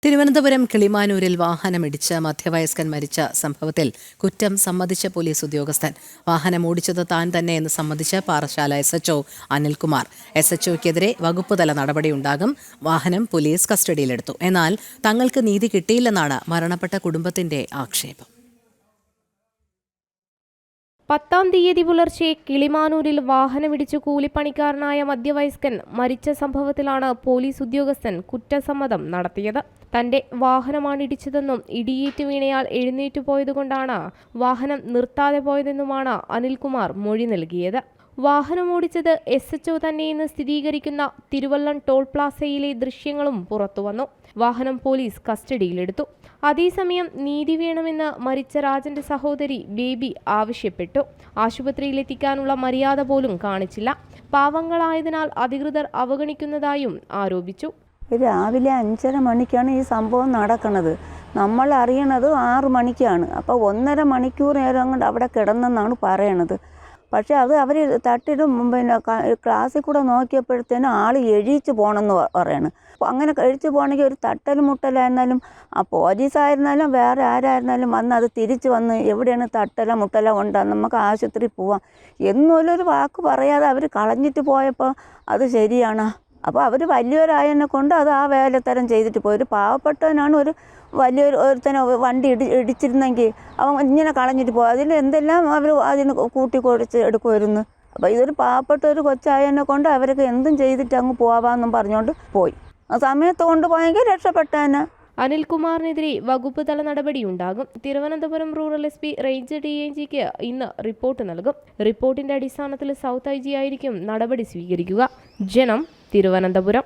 തിരുവനന്തപുരം കിളിമാനൂരിൽ വാഹനമിടിച്ച് മധ്യവയസ്കൻ മരിച്ച സംഭവത്തിൽ കുറ്റം സമ്മതിച്ച പോലീസ് ഉദ്യോഗസ്ഥൻ. വാഹനം ഓടിച്ചത് താൻ തന്നെയെന്ന് സമ്മതിച്ച് പാറശാല SHO അനിൽകുമാർ. SHOയ്ക്കെതിരെ വകുപ്പുതല നടപടിയുണ്ടാകും. വാഹനം പോലീസ് കസ്റ്റഡിയിലെടുത്തു. എന്നാൽ തങ്ങൾക്ക് നീതി കിട്ടിയില്ലെന്നാണ് മരണപ്പെട്ട കുടുംബത്തിന്റെ ആക്ഷേപം. 10-ാം തീയതി പുലർച്ചെ കിളിമാനൂരിൽ വാഹനമിടിച്ച് കൂലിപ്പണിക്കാരനായ മധ്യവയസ്കൻ മരിച്ച സംഭവത്തിലാണ് പോലീസ് ഉദ്യോഗസ്ഥൻ കുറ്റസമ്മതം നടത്തിയത്. തന്റെ വാഹനമാണ് ഇടിച്ചതെന്നും ഇടിയേറ്റ് വീണയാൾ എഴുന്നേറ്റു പോയതുകൊണ്ടാണ് വാഹനം നിർത്താതെ പോയതെന്നുമാണ് അനിൽകുമാർ മൊഴി നൽകിയത്. വാഹനമോടിച്ചത് SHO തന്നെയെന്ന് സ്ഥിരീകരിക്കുന്ന തിരുവല്ലം ടോൾ പ്ലാസയിലെ ദൃശ്യങ്ങളും പുറത്തുവന്നു. വാഹനം പോലീസ് കസ്റ്റഡിയിലെടുത്തു. അതേസമയം നീതി വേണമെന്ന് മരിച്ച രാജന്റെ സഹോദരി ബേബി ആവശ്യപ്പെട്ടു. ആശുപത്രിയിലെത്തിക്കാനുള്ള മര്യാദ പോലും കാണിച്ചില്ല. പാവങ്ങളായതിനാൽ അധികൃതർ അവഗണിക്കുന്നതായും ആരോപിച്ചു. രാവിലെ 5:30 മണിക്കാണ് ഈ സംഭവം നടക്കുന്നത്. നമ്മൾ അറിയണത് 6 മണിക്കാണ്. അപ്പോൾ 1.5 മണിക്കൂർ നേരം കൊണ്ട് അവിടെ കിടന്നെന്നാണ് പറയണത്. പക്ഷേ അത് അവർ തട്ടിടും ക്ലാസ്സിൽ കൂടെ നോക്കിയപ്പോഴത്തേനും ആൾ എഴുതിച്ച് പോകണമെന്ന് പറയണം. അപ്പോൾ അങ്ങനെ കഴിച്ചു പോകണമെങ്കിൽ ഒരു തട്ടലും മുട്ടലായിരുന്നാലും പോലീസായിരുന്നാലും വേറെ ആരായിരുന്നാലും വന്ന് അത് തിരിച്ച് വന്ന് എവിടെയാണ് തട്ടല മുട്ടല കൊണ്ടാണ് നമുക്ക് ആശുപത്രിയിൽ പോവാം എന്നുള്ളൊരു വാക്ക് പറയാതെ അവർ കളഞ്ഞിട്ട് പോയപ്പോൾ അത് ശരിയാണ്. അപ്പോൾ അവർ വലിയൊരായതിനെ കൊണ്ട് അത് ആ വേലത്തരം ചെയ്തിട്ട് പോയി. ഒരു പാവപ്പെട്ടവനാണ് ഒരു ഒരുത്തനെ വണ്ടി ഇടിച്ചിരുന്നെങ്കിൽ അവൻ ഇങ്ങനെ കളഞ്ഞിട്ട് പോകും. അതിൽ എന്തെല്ലാം അവർ അതിന് കൂട്ടിക്കൊടിച്ച് എടുക്കുമായിരുന്നു. അപ്പോൾ ഇതൊരു പാവപ്പെട്ട ഒരു കൊച്ചായതിനെ കൊണ്ട് അവർക്ക് എന്തും ചെയ്തിട്ട് അങ്ങ് പോവാമെന്നും പറഞ്ഞുകൊണ്ട് പോയി. ആ സമയത്ത് കൊണ്ട് പോയെങ്കിൽ രക്ഷപ്പെട്ടേനെ. അനിൽകുമാറിനെതിരെ വകുപ്പ് തല നടപടിയുണ്ടാകും. തിരുവനന്തപുരം റൂറൽ SP റേഞ്ച് DIGക്ക് ഇന്ന് റിപ്പോർട്ട് നൽകും. റിപ്പോർട്ടിന്റെ അടിസ്ഥാനത്തിൽ സൗത്ത് IG ആയിരിക്കും നടപടി സ്വീകരിക്കുക. ജനം, തിരുവനന്തപുരം.